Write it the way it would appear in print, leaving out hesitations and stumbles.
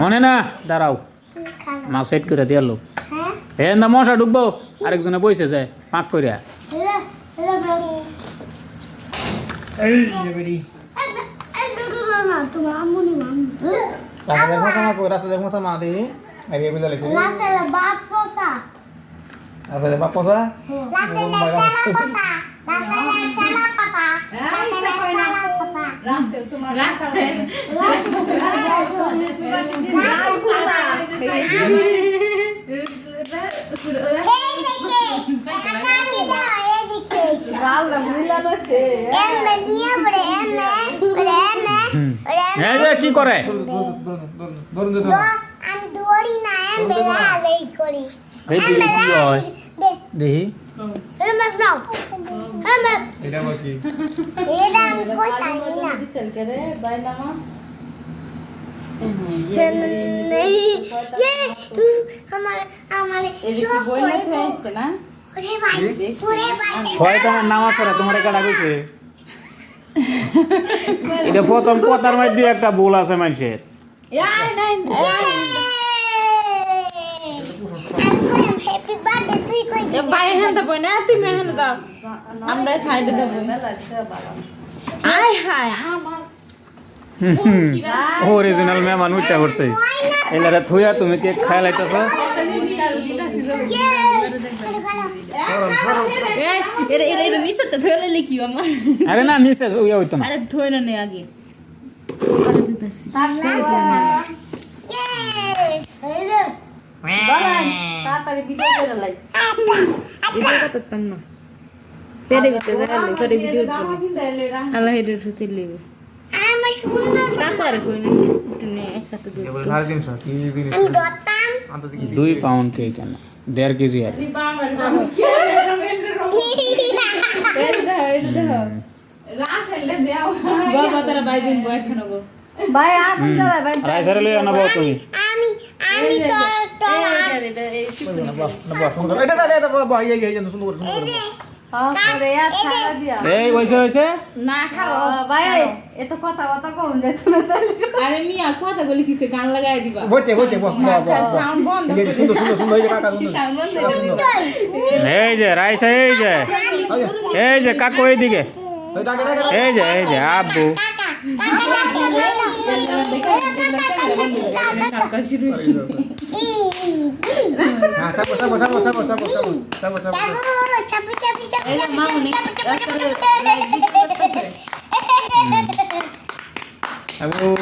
মনে না দাঁড়াও মা সেট করে দিয়ে লোক হে না মশা ঢুকবো আরেকজনে বইছে যায় পাঁক করিয়া এই যে বেরি রাস্তা মশা মা দেবি আগে বুঝা লেছে আসলে বাপ পসা কি করে দেখি শয়তানের নামাজ পড়ে তোমার কাটা কইছে এটা প্রথম কথার মধ্যে একটা ভুল আছে মানুষের অরিজিনাল মেহমান উঠতে পড়ছে এলারে থুয়া তুমি কেক খাই লাইতেছ আরে না নিচে উইয়া হইতো না দুই পাউন্ড কেক কেন 1.5 কেজি আর রাইসারে লই আনবো তুমি এই হইছে হইছে না খাও ভাই এত কথা কথা কম যেত না আরে মিয়া কথা বলি কিসে গান লাগাই দিবা বইতে সাউন্ড বন্ধ সুন্দর এই কাকা সুন্দর এই যে রাইসা এই যে কাকু এইদিকে এই যে আব্বু Abu